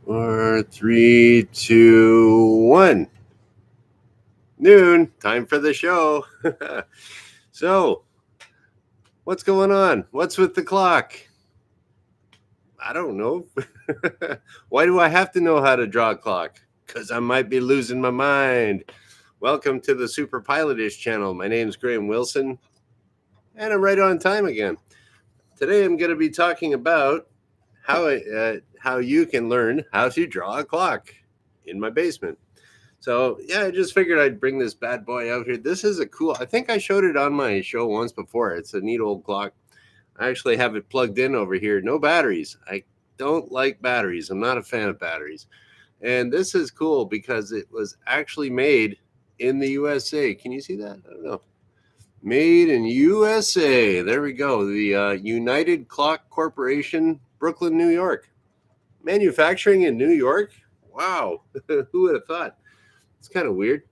Or 3, 2, 1. Noon. Time for the show. So, what's going on? What's with the clock? I don't know. Why do I have to know how to draw a clock? Because I might be losing my mind. Welcome to the superpilotish channel. My name's Graham Wilson, and I'm right on time again. Today I'm going to be talking about how you can learn how to draw a clock in my basement. So yeah, I just figured I'd bring this bad boy out here. This is a cool, I think I showed it on my show once before. It's a neat old clock. I actually have it plugged in over here. No batteries. I don't like batteries. I'm not a fan of batteries. And this is cool because it was actually made in the USA. Can you see that? I don't know. Made in USA. There we go. The United Clock Corporation, Brooklyn, New York. Manufacturing in New York? Wow. Who would have thought? It's kind of weird.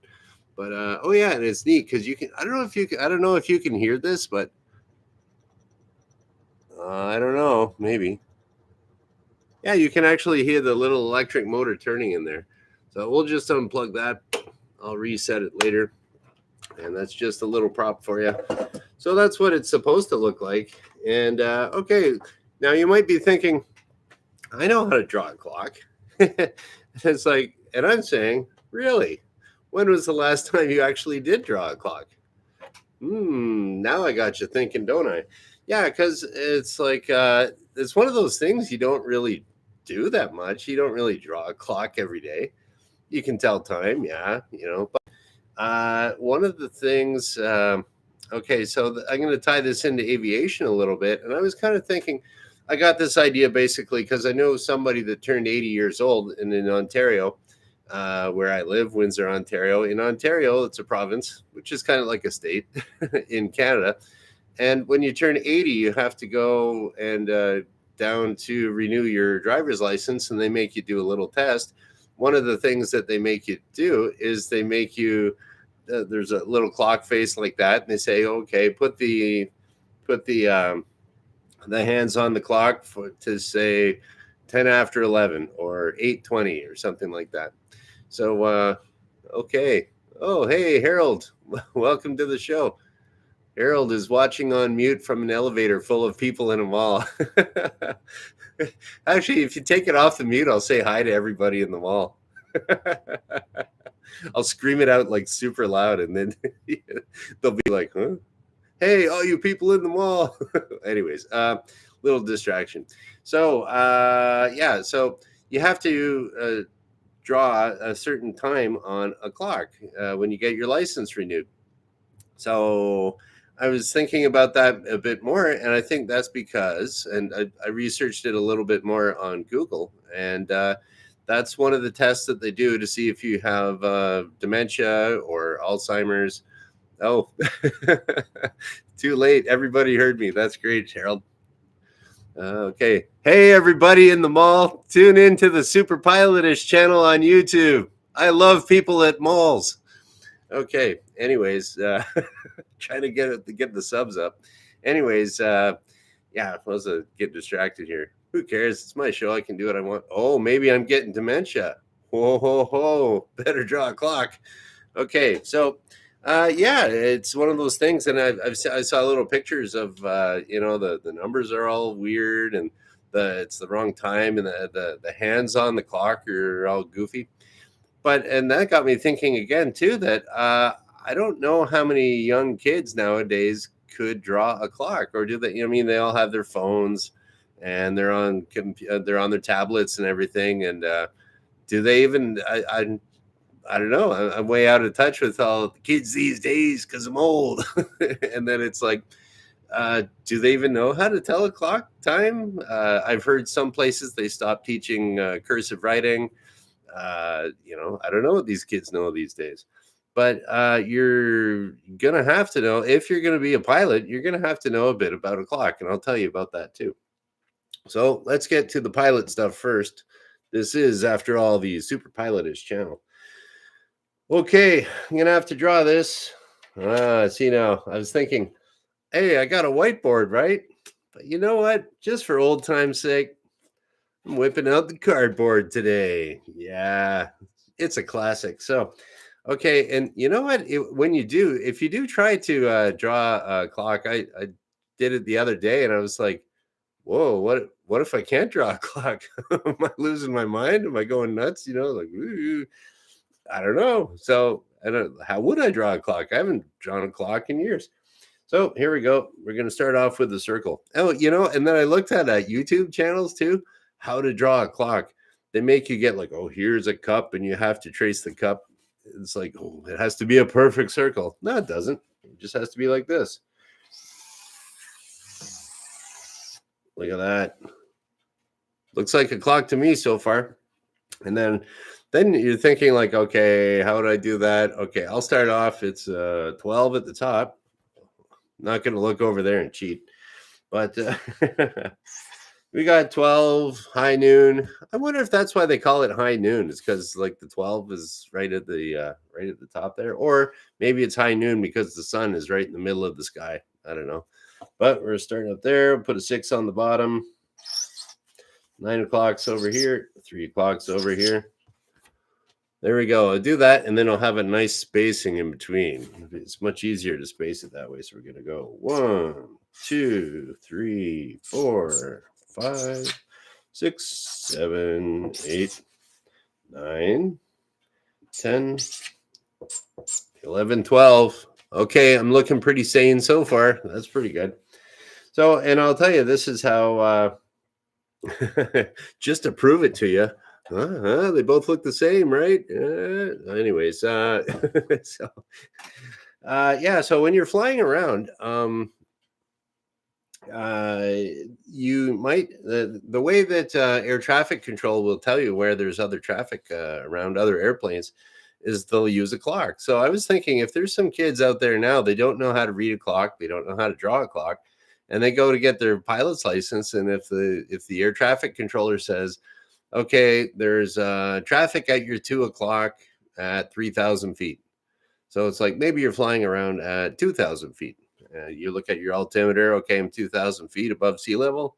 But oh yeah, and it's neat because you can, I don't know if you can hear this, but I don't know, maybe. Yeah, you can actually hear the little electric motor turning in there. So we'll just unplug that. I'll reset it later. And that's just a little prop for you. So that's what it's supposed to look like. And okay, now you might be thinking, I know how to draw a clock. It's like, and I'm saying, really? When was the last time you actually did draw a clock? Now I got you thinking, don't I? Yeah, because it's like, it's one of those things you don't really do that much. You don't really draw a clock every day. You can tell time, yeah, but one of the things, okay, so I'm going to tie this into aviation a little bit. And I was kind of thinking, I got this idea basically because I know somebody that turned 80 years old and in Ontario, where I live, Windsor, Ontario. In Ontario, it's a province, which is kind of like a state in Canada. And when you turn 80, you have to go and down to renew your driver's license, and they make you do a little test. One of the things that they make you do is they make you, there's a little clock face like that, and they say, okay, put the hands on the clock to say 10 after 11 or 8:20 or something like that. So, okay. Oh, hey, Harold. Welcome to the show. Harold is watching on mute from an elevator full of people in a mall. Actually, if you take it off the mute, I'll say hi to everybody in the mall. I'll scream it out like super loud, and then they'll be like, huh? Hey, all you people in the mall. Anyways, little distraction. So, yeah, so you have to draw a certain time on a clock when you get your license renewed. So I was thinking about that a bit more, and I think that's because, and I researched it a little bit more on Google, and that's one of the tests that they do to see if you have dementia or Alzheimer's. Oh, too late. Everybody heard me. That's great, Harold. Okay. Hey, everybody in the mall. Tune in to the Super Pilotish channel on YouTube. I love people at malls. Okay. Anyways, trying to get the subs up. Anyways, yeah, I was get distracted here. Who cares? It's my show. I can do what I want. Oh, maybe I'm getting dementia. Whoa, ho, ho. Better draw a clock. Okay. So, yeah, it's one of those things. And I saw little pictures of, the numbers are all weird and it's the wrong time. And the hands on the clock are all goofy. And that got me thinking again, too, that I don't know how many young kids nowadays could draw a clock, or do they? They all have their phones and they're on their tablets and everything. And do they even? I don't know. I'm way out of touch with all the kids these days because I'm old. And then it's like, do they even know how to tell a clock time? I've heard some places they stopped teaching cursive writing. I don't know what these kids know these days. But you're going to have to know, if you're going to be a pilot, you're going to have to know a bit about a clock. And I'll tell you about that too. So let's get to the pilot stuff first. This is, after all, the Super Pilotish channel. Okay, I'm going to have to draw this. See now, I was thinking, hey, I got a whiteboard, right? But you know what? Just for old time's sake, I'm whipping out the cardboard today. Yeah, it's a classic. So, okay, and you know what? When you do, if you do try to draw a clock, I did it the other day, and I was like, "Whoa, what if I can't draw a clock? Am I losing my mind? Am I going nuts? Like, ooh, I don't know." So, I don't. How would I draw a clock? I haven't drawn a clock in years. So here we go. We're going to start off with the circle. Oh, and then I looked at YouTube channels too, how to draw a clock. They make you get like, oh, here's a cup, and you have to trace the cup. It's like, oh, it has to be a perfect circle. No, it doesn't. It just has to be like this. Look at that. Looks like a clock to me so far. And then you're thinking like, okay, how would I do that? Okay, I'll start off. It's 12 at the top. Not going to look over there and cheat. But we got 12, high noon. I wonder if that's why they call it high noon. It's because like the 12 is right at the top there, or maybe it's high noon because the sun is right in the middle of the sky. I don't know. But we're starting up there. Put a 6 on the bottom. 9 o'clock's over here. 3 o'clock's over here. There we go. I'll do that, and then I'll have a nice spacing in between. It's much easier to space it that way. So we're going to go 1, 2, 3, 4, 5, 6, 7, 8, 9, 10, 11, 12. Okay, I'm looking pretty sane so far. That's pretty good. So, and I'll tell you, this is how, just to prove it to you, they both look the same, right? Anyways, so yeah, so when you're flying around, you might the way that air traffic control will tell you where there's other traffic around other airplanes is they'll use a clock. So I was thinking, if there's some kids out there now, they don't know how to read a clock, they don't know how to draw a clock, and they go to get their pilot's license, and if the air traffic controller says, okay, there's traffic at your 2 o'clock at 3,000 feet. So it's like maybe you're flying around at 2,000 feet. You look at your altimeter, okay, I'm 2,000 feet above sea level.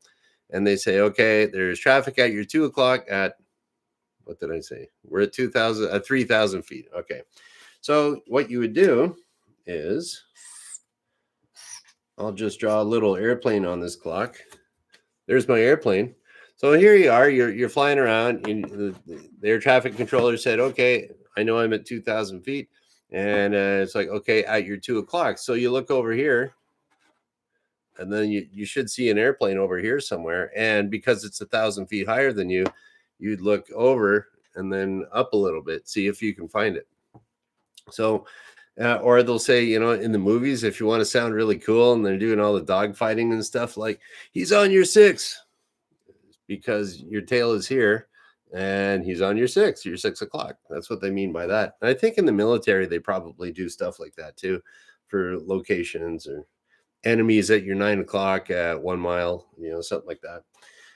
And they say, okay, there's traffic at your 2 o'clock at, what did I say? We're at 3,000 feet. Okay. So what you would do is, I'll just draw a little airplane on this clock. There's my airplane. So here you are, you're flying around, and the air traffic controller said, okay, I know I'm at 2,000 feet. And it's like, okay, at your 2 o'clock. So you look over here, and then you should see an airplane over here somewhere. And because it's 1,000 feet higher than you, you'd look over and then up a little bit, see if you can find it. So, or they'll say, in the movies, if you want to sound really cool, and they're doing all the dog fighting and stuff, like, he's on your 6, because your tail is here and he's on your 6 o'clock. That's what they mean by that. And I think in the military, they probably do stuff like that too, for locations or enemies at your 9 o'clock at 1 mile, something like that.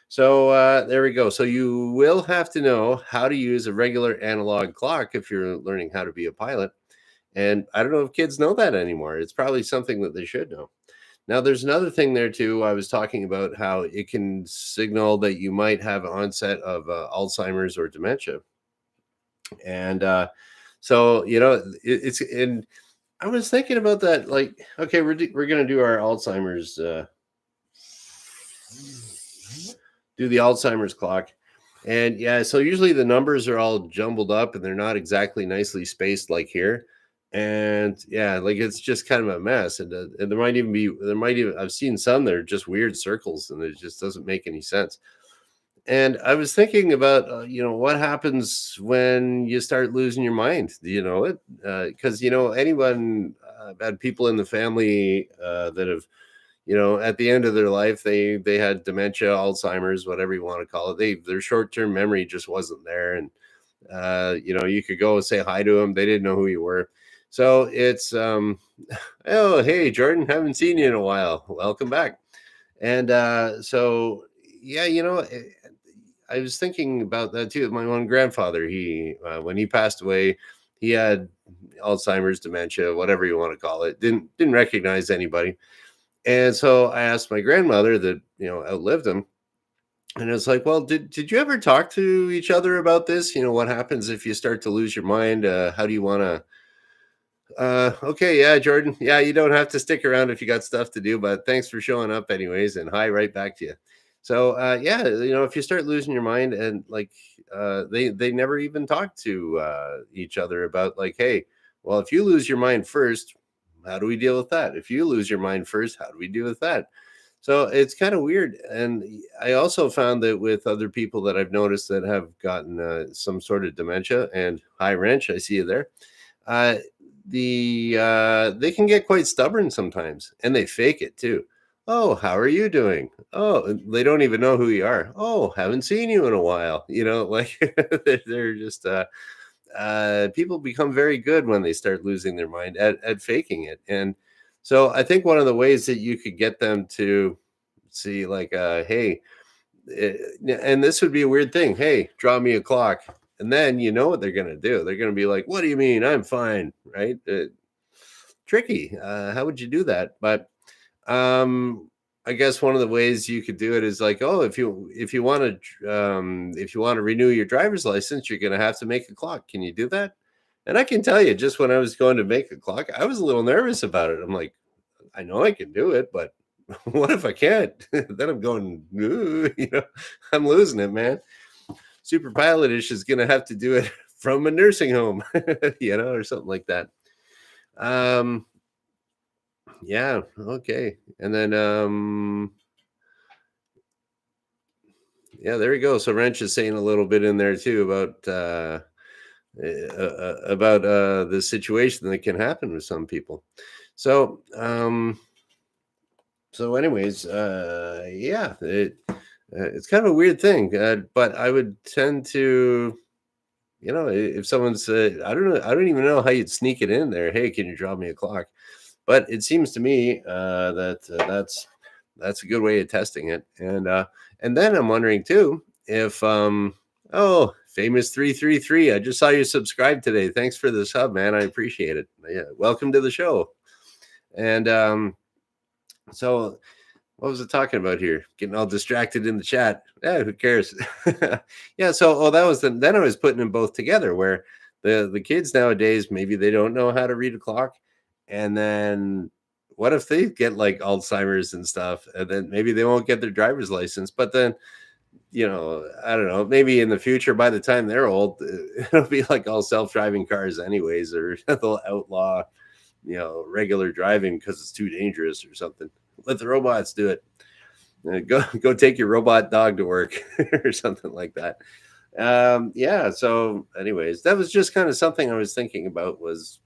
So there we go. So you will have to know how to use a regular analog clock if you're learning how to be a pilot. And I don't know if kids know that anymore. It's probably something that they should know. Now, there's another thing there too. I was talking about how it can signal that you might have onset of Alzheimer's or dementia. And so, it's and I was thinking about that. Like, okay, we're going to do our Alzheimer's, do the Alzheimer's clock. And yeah, so usually the numbers are all jumbled up and they're not exactly nicely spaced like here. And yeah, like it's just kind of a mess. And there might even I've seen some that are just weird circles, and it just doesn't make any sense. And I was thinking about, what happens when you start losing your mind? Do you know it? Because, anyone, had people in the family that have, at the end of their life, they had dementia, Alzheimer's, whatever you want to call it. Their short-term memory just wasn't there. And, you could go and say hi to them. They didn't know who you were. So it's, oh, hey, Jordan, haven't seen you in a while. Welcome back. And so, yeah, I was thinking about that too. My own grandfather, he, when he passed away, he had Alzheimer's, dementia, whatever you want to call it. Didn't recognize anybody. And so I asked my grandmother that, outlived him. And it's like, well, did you ever talk to each other about this? What happens if you start to lose your mind? How do you want to? Okay, yeah, Jordan. Yeah, you don't have to stick around if you got stuff to do, but thanks for showing up anyways, and hi right back to you. So, yeah, if you start losing your mind and like they never even talk to each other about like, hey, well, if you lose your mind first, how do we deal with that? If you lose your mind first, how do we deal with that? So it's kind of weird. And I also found that with other people that I've noticed that have gotten some sort of dementia, and hi, Wrench, I see you there. Uh, they can get quite stubborn sometimes, and they fake it too. Oh, how are you doing? Oh, and they don't even know who you are. Oh, haven't seen you in a while. Like they're just people become very good when they start losing their mind at faking it. And so I think one of the ways that you could get them to see, like, hey, eh, and this would be a weird thing. Hey, draw me a clock. And then you know what they're going to do. They're going to be like, what do you mean? I'm fine. Right. Tricky. How would you do that? But um, I guess one of the ways you could do it is like, oh, if you want to renew your driver's license, you're going to have to make a clock. Can you do that? And I can tell you, just when I was going to make a clock, I was a little nervous about it. I'm like, I know I can do it, but what if I can't? Then I'm going, "Ooh," I'm losing it, man. Superpilotish is going to have to do it from a nursing home, or something like that. Um, yeah, okay. And then, yeah, there we go. So Wrench is saying a little bit in there too about the situation that can happen with some people. So, anyways, yeah, it's kind of a weird thing, but I would tend to, if someone's, I don't know, I don't even know how you'd sneak it in there. Hey, can you draw me a clock? But it seems to me that that's a good way of testing it. And then I'm wondering too if oh, famous 333, I just saw you subscribe today. Thanks for the sub, man. I appreciate it. Yeah, welcome to the show. And so what was it talking about here? Getting all distracted in the chat. Yeah, who cares? Yeah. So, that was then I was putting them both together where the kids nowadays, maybe they don't know how to read a clock. And then what if they get like Alzheimer's and stuff? And then maybe they won't get their driver's license. But then, I don't know, maybe in the future, by the time they're old, it'll be like all self-driving cars anyways, or they'll outlaw, regular driving because it's too dangerous or something. Let the robots do it. Go take your robot dog to work or something like that. Yeah. So, anyways, that was just kind of something I was thinking about, was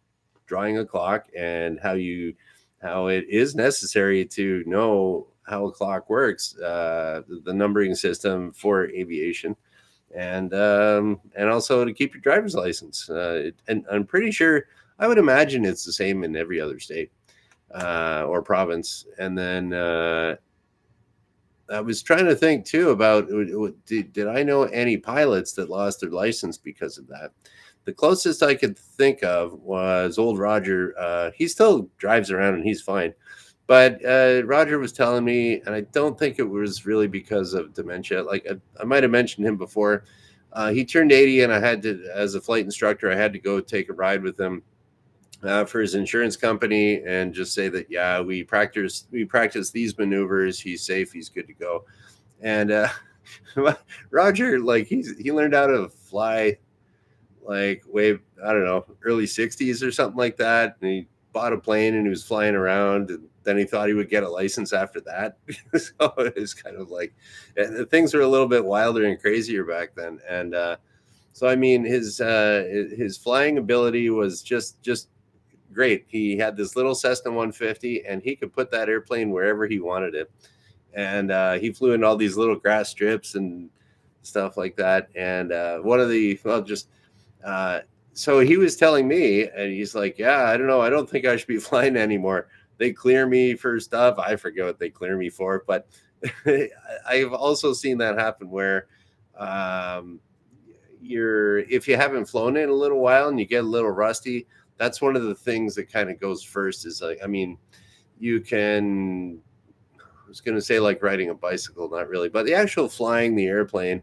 drawing a clock, and how it is necessary to know how a clock works, the numbering system for aviation, and also to keep your driver's license. And I'm pretty sure, I would imagine it's the same in every other state or province. And then I was trying to think too about, did I know any pilots that lost their license because of that? The closest I could think of was old Roger. He still drives around and he's fine. But Roger was telling me, and I don't think it was really because of dementia. Like I might have mentioned him before. He turned 80, and I had to, as a flight instructor, I had to go take a ride with him for his insurance company, and just say that, yeah, we practice these maneuvers. He's safe. He's good to go. And Roger, like he learned how to fly like way, I don't know, early 60s or something like that. And he bought a plane and he was flying around, and then he thought he would get a license after that. So it was kind of like, things were a little bit wilder and crazier back then. And so I mean, his flying ability was just great. He had this little Cessna 150, and he could put that airplane wherever he wanted it. And he flew in all these little grass strips and stuff like that. And one of the, well, just so he was telling me, and he's like, yeah, I don't know, I don't think I should be flying anymore. They clear me for stuff. I forget what they clear me for, but I've also seen that happen where if you haven't flown in a little while and you get a little rusty, that's one of the things that kind of goes first, is like, I mean, you can was going to say like riding a bicycle, not really, but the actual flying the airplane,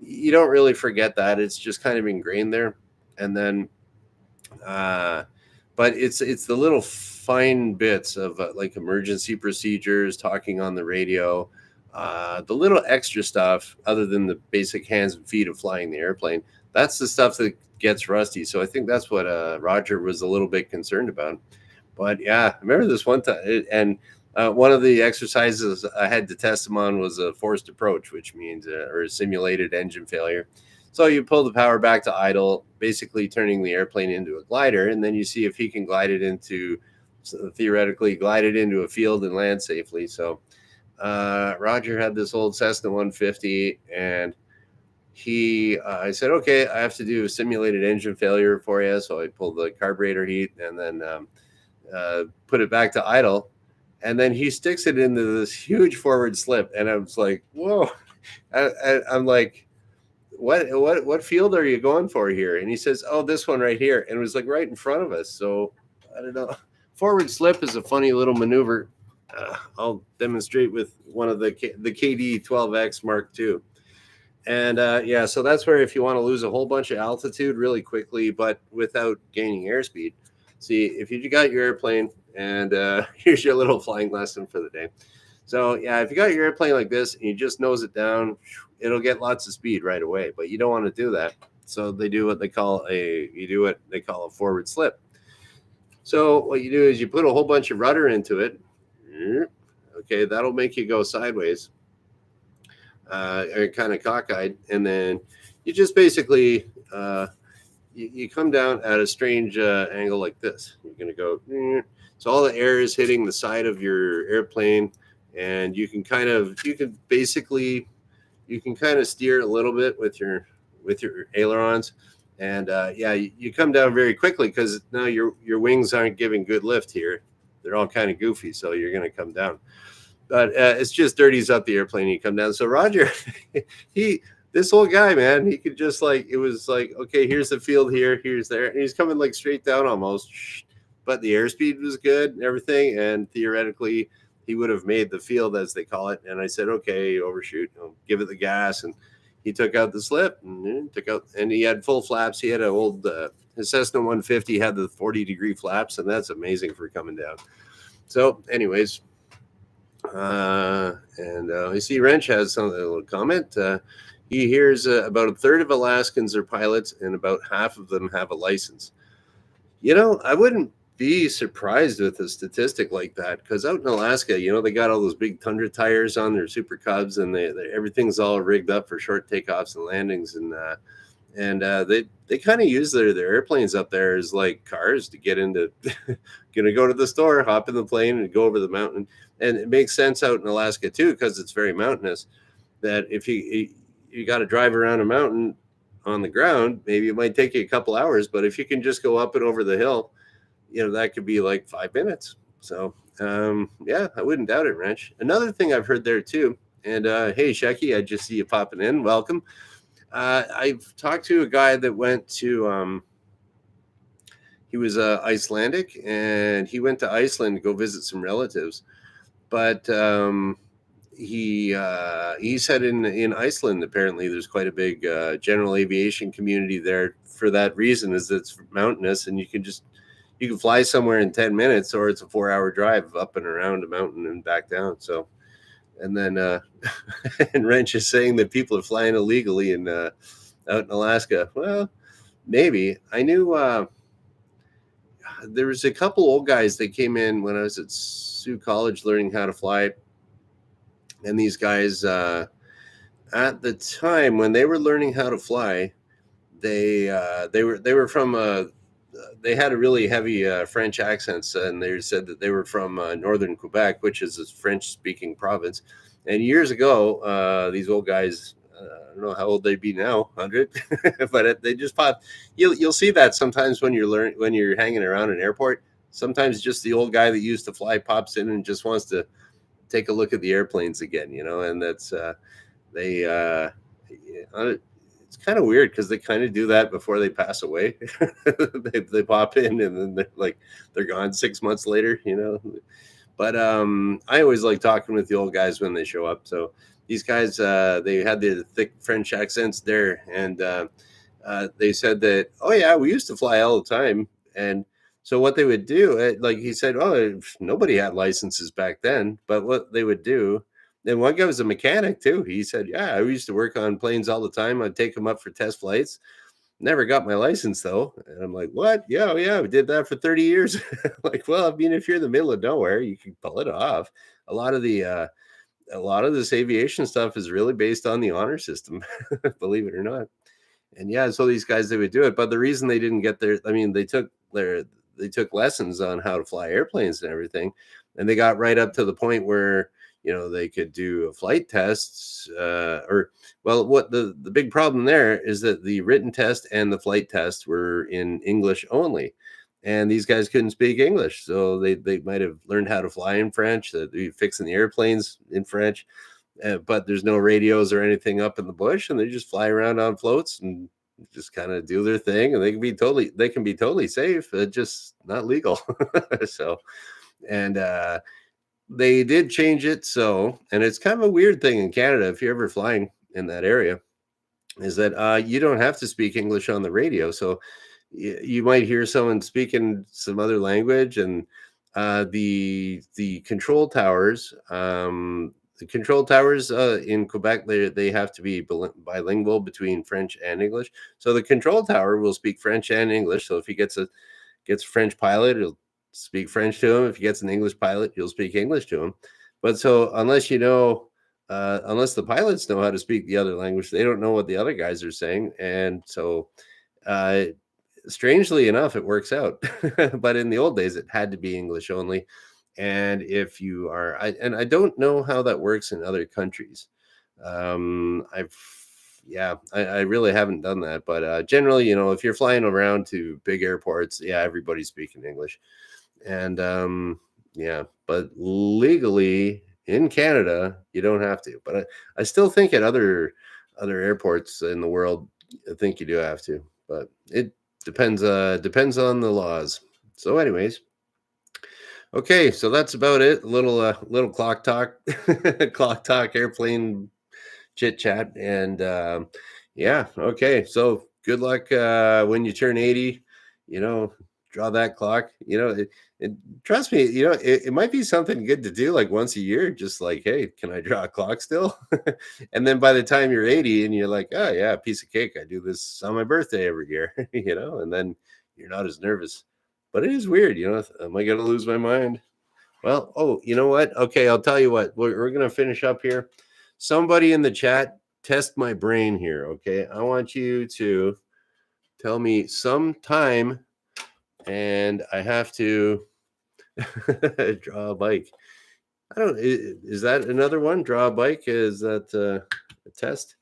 you don't really forget that. It's just kind of ingrained there. And then, uh, but it's the little fine bits of like emergency procedures, talking on the radio, the little extra stuff other than the basic hands and feet of flying the airplane. That's the stuff that gets rusty. So I think that's what Roger was a little bit concerned about. But yeah, I remember this one time, and one of the exercises I had to test him on was a forced approach, which means or a simulated engine failure. So you pull the power back to idle, basically turning the airplane into a glider, and then you see if he can theoretically glide it into a field and land safely. So Roger had this old Cessna 150, and I said, okay, I have to do a simulated engine failure for you. So I pulled the carburetor heat and then put it back to idle, and then he sticks it into this huge forward slip, and I was like, whoa. I'm like, what field are you going for here? And he says, oh, this one right here. And it was like right in front of us. So I don't know. Forward slip is a funny little maneuver. I'll demonstrate with one of the KD-12X Mark II. And yeah, so that's where if you want to lose a whole bunch of altitude really quickly, but without gaining airspeed. See, if you got your airplane, and here's your little flying lesson for the day. So yeah, if you got your airplane like this and you just nose it down, it'll get lots of speed right away, but you don't want to do that. So they do what they call a forward slip. So what you do is you put a whole bunch of rudder into it. Okay, that'll make you go sideways, or kind of cockeyed, and then you just basically you come down at a strange angle like this. You're going to go, so all the air is hitting the side of your airplane, and you can kind of steer a little bit with your ailerons, and yeah, you come down very quickly because now your wings aren't giving good lift here. They're all kind of goofy, so you're going to come down. But it's just dirties up the airplane and you come down. So Roger, this old guy, man, he could just it was like, okay, here's the field here, here's there. And he's coming like straight down almost. But the airspeed was good and everything. And theoretically, he would have made the field, as they call it. And I said, okay, overshoot, give it the gas. And he took out the slip and he had full flaps. He had an old, his Cessna 150 had the 40-degree flaps, and that's amazing for coming down. So anyways, I see Wrench has a little comment. He hears about a third of Alaskans are pilots and about half of them have a license. I wouldn't be surprised with a statistic like that, because out in Alaska, they got all those big Tundra tires on their Super Cubs, and everything's all rigged up for short takeoffs and landings, and they kind of use their airplanes up there as like cars to get into. Gonna go to the store, hop in the plane, and go over the mountain. And it makes sense out in Alaska too, because it's very mountainous. That if you got to drive around a mountain on the ground, maybe it might take you a couple hours. But if you can just go up and over the hill, that could be like 5 minutes. So yeah, I wouldn't doubt it, Wrench. Another thing I've heard there too. And hey, Shecky, I just see you popping in. Welcome. I've talked to a guy that went to. He was Icelandic, and he went to Iceland to go visit some relatives. But he said in Iceland, apparently there's quite a big general aviation community there. For that reason, is it's mountainous, and you can fly somewhere in 10 minutes, or it's a 4-hour drive up and around a mountain and back down. So, and then and Wrench is saying that people are flying illegally out in Alaska. Well, maybe. I knew. There was a couple old guys that came in when I was at Sioux College learning how to fly. And these guys, at the time when they were learning how to fly, they were from they had a really heavy French accents, and they said that they were from northern Quebec, which is a French-speaking province. And years ago, these old guys, I don't know how old they'd be now, 100, but they just pop. You'll see that sometimes when you're hanging around an airport. Sometimes just the old guy that used to fly pops in and just wants to take a look at the airplanes again, and that's it's kind of weird because they kind of do that before they pass away. they pop in and then they're gone 6 months later, But I always like talking with the old guys when they show up. So these guys, they had the thick French accents there, and they said that, oh yeah, we used to fly all the time. And so what they would do, like he said, oh, nobody had licenses back then, but what they would do, and one guy was a mechanic too. He said, yeah, I used to work on planes all the time. I'd take them up for test flights. Never got my license though. And I'm like, what? Yeah, yeah, we did that for 30 years. Like, well, I mean, if you're in the middle of nowhere, you can pull it off. A lot of the a lot of this aviation stuff is really based on the honor system, believe it or not. And yeah, so these guys, they would do it, but the reason they didn't get their, I mean, they took lessons on how to fly airplanes and everything, and they got right up to the point where, they could do flight tests, or well, what the big problem there is that the written test and the flight test were in English only, and these guys couldn't speak English, so they might have learned how to fly in French, that they fixing the airplanes in French, but there's no radios or anything up in the bush, and they just fly around on floats and just kind of do their thing, and they can be totally safe, just not legal. So, and they did change it, so, and it's kind of a weird thing in Canada if you're ever flying in that area, is that you don't have to speak English on the radio. So you might hear someone speaking some other language, and the control towers, in Quebec, they have to be bilingual between French and English. So the control tower will speak French and English. So if he gets a French pilot, he'll speak French to him. If he gets an English pilot, you'll speak English to him. But so unless unless the pilots know how to speak the other language, they don't know what the other guys are saying. And so, uh, strangely enough, it works out. But in the old days, it had to be English only. And if you are, I don't know how that works in other countries. I've, yeah, I really haven't done that. But generally, if you're flying around to big airports, yeah, everybody's speaking English. And yeah, but legally in Canada, you don't have to. But I still think at other airports in the world, I think you do have to. But it depends on the laws. So, anyways, okay, so that's about it. Little clock talk, clock talk, airplane chit chat, and yeah, okay. So good luck when you turn 80. You know, draw that clock. Trust me. It might be something good to do like once a year. Just like, hey, can I draw a clock still? And then by the time you're 80, and you're like, oh yeah, piece of cake. I do this on my birthday every year. And then you're not as nervous. But it is weird. Am I gonna lose my mind? Well, oh, you know what? Okay, I'll tell you what. We're going to finish up here. Somebody in the chat, test my brain here, okay? I want you to tell me some time, and I have to draw a bike. Is that another one? Draw a bike? Is that a test?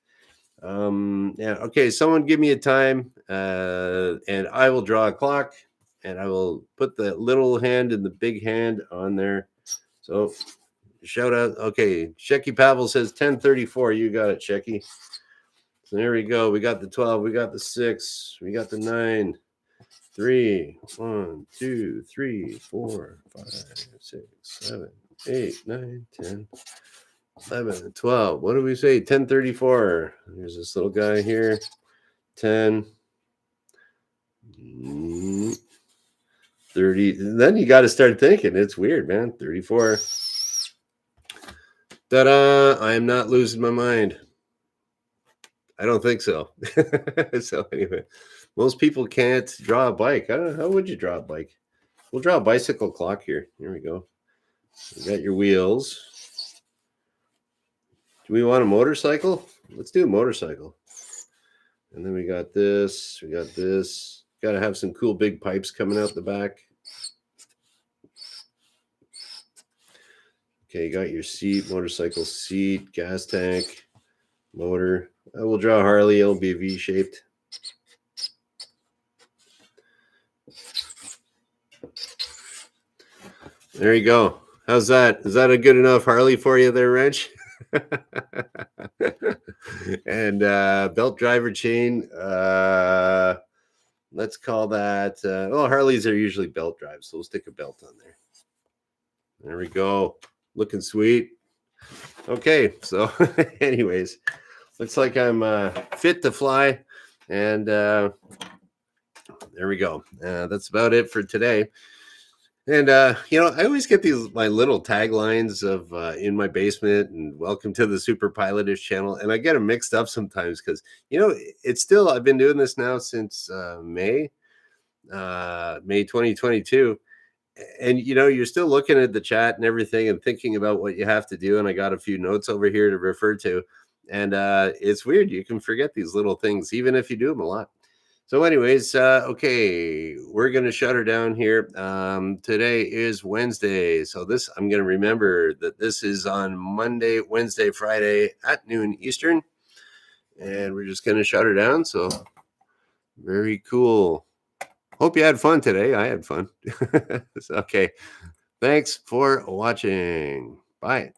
Yeah, okay, someone give me a time, and I will draw a clock, and I will put the little hand and the big hand on there. So shout out. Okay, Shecky Pavel says 10:34. You got it, Shecky. So there we go. We got the 12. We got the 6. We got the 9. 3. 1, 2, 3, 4, 5, 6, 7, 8, 9, 10, 11, 12. What do we say? 10:34. There's this little guy here. 10. 30. And then you got to start thinking. It's weird, man. 34. Ta-da! I am not losing my mind. I don't think so. So anyway, most people can't draw a bike. I don't know. How would you draw a bike? We'll draw a bicycle clock here. Here we go. You got your wheels. Do we want a motorcycle? Let's do a motorcycle. And then we got this. We got this. Got to have some cool big pipes coming out the back. Okay, you got your seat, motorcycle seat, gas tank, motor. I will draw Harley. It'll be V-shaped. There you go. How's that? Is that a good enough Harley for you there, Wrench? And belt driver chain. Let's call that. Well, Harleys are usually belt drives, so we'll stick a belt on there. There we go. Looking sweet. Okay, so anyways, looks like I'm fit to fly, and there we go. That's about it for today. And I always get these my little taglines of in my basement and welcome to the Super Pilotish channel, and I get them mixed up sometimes because it's still I've been doing this now since May 2022, and you're still looking at the chat and everything and thinking about what you have to do, and I got a few notes over here to refer to, and it's weird, you can forget these little things even if you do them a lot. So anyways, okay, we're gonna shut her down here. Today is Wednesday, so this I'm gonna remember that this is on Monday, Wednesday, Friday at noon Eastern, and we're just gonna shut her down. So very cool. Hope you had fun today. I had fun. Okay. Thanks for watching. Bye.